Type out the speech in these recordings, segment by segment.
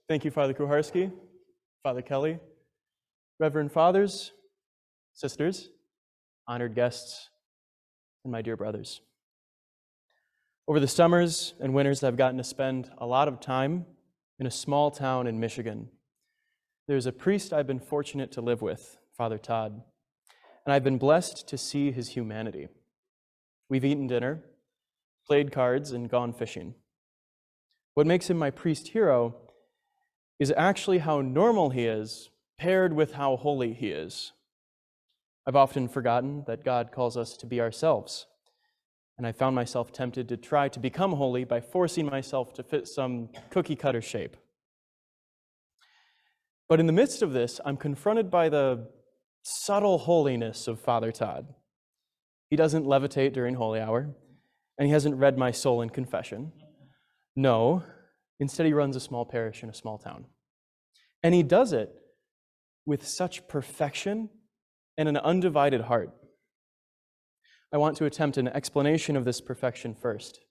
Thank you, Father Kuharski, Father Kelly, Reverend Fathers, sisters, honored guests, and my dear brothers. Over the summers and winters, I've gotten to spend a lot of time in a small town in Michigan. There's a priest I've been fortunate to live with, Father Todd, and I've been blessed to see his humanity. We've eaten dinner, played cards, and gone fishing. What makes him my priest hero is actually how normal he is paired with how holy he is. I've often forgotten that God calls us to be ourselves, and I found myself tempted to try to become holy by forcing myself to fit some cookie-cutter shape. But in the midst of this, I'm confronted by the subtle holiness of Father Todd. He doesn't levitate during holy hour, and he hasn't read my soul in confession. No, instead he runs a small parish in a small town. And he does it with such perfection and an undivided heart. I want to attempt an explanation of this perfection first.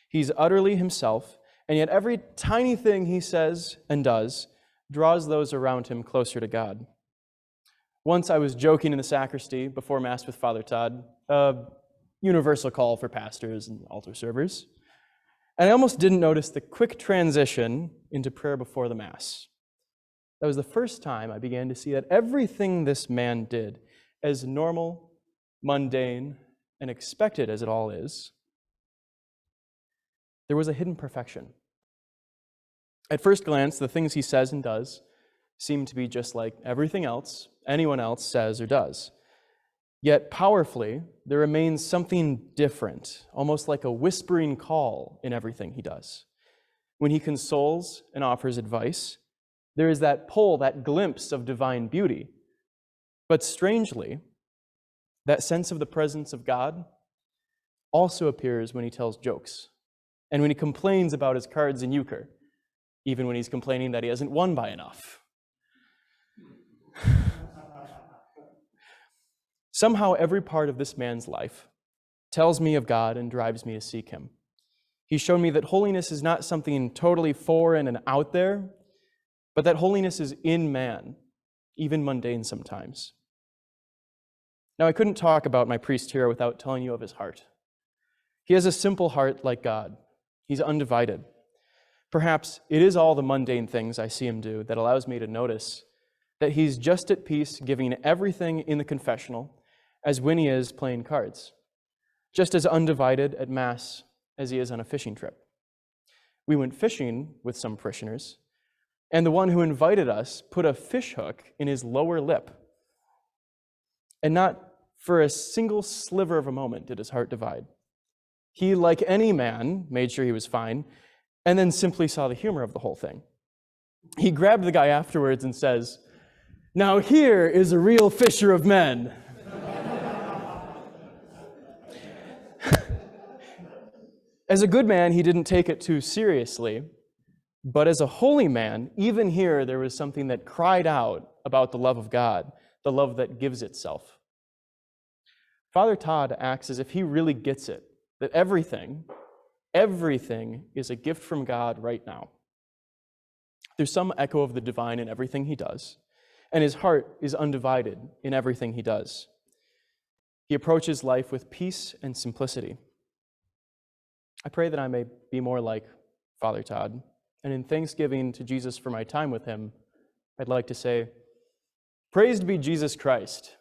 He's utterly himself, and yet every tiny thing he says and does draws those around him closer to God. Once I was joking in the sacristy before Mass with Father Todd, a universal call for pastors and altar servers, and I almost didn't notice the quick transition into prayer before the Mass. That was the first time I began to see that everything this man did, as normal, mundane, and expected as it all is, there was a hidden perfection. At first glance, the things he says and does seem to be just like everything else anyone else says or does. Yet powerfully, there remains something different, almost like a whispering call in everything he does. When he consoles and offers advice, there is that pull, that glimpse of divine beauty. But strangely, that sense of the presence of God also appears when he tells jokes and when he complains about his cards in euchre, even when he's complaining that he hasn't won by enough. Somehow every part of this man's life tells me of God and drives me to seek him. He's shown me that holiness is not something totally foreign and out there, but that holiness is in man, even mundane sometimes. Now, I couldn't talk about my priest hero without telling you of his heart. He has a simple heart like God. He's undivided. Perhaps it is all the mundane things I see him do that allows me to notice that he's just at peace giving everything in the confessional as when he is playing cards, just as undivided at Mass as he is on a fishing trip. We went fishing with some parishioners, and the one who invited us put a fish hook in his lower lip. And not for a single sliver of a moment did his heart divide. He, like any man, made sure he was fine, and then simply saw the humor of the whole thing. He grabbed the guy afterwards and says, "Now here is a real fisher of men." As a good man, he didn't take it too seriously, but as a holy man, even here there was something that cried out about the love of God, the love that gives itself. Father Todd acts as if he really gets it, that everything is a gift from God right now. There's some echo of the divine in everything he does, and his heart is undivided in everything he does. He approaches life with peace and simplicity. I pray that I may be more like Father Todd, and in thanksgiving to Jesus for my time with him, I'd like to say, praised be Jesus Christ.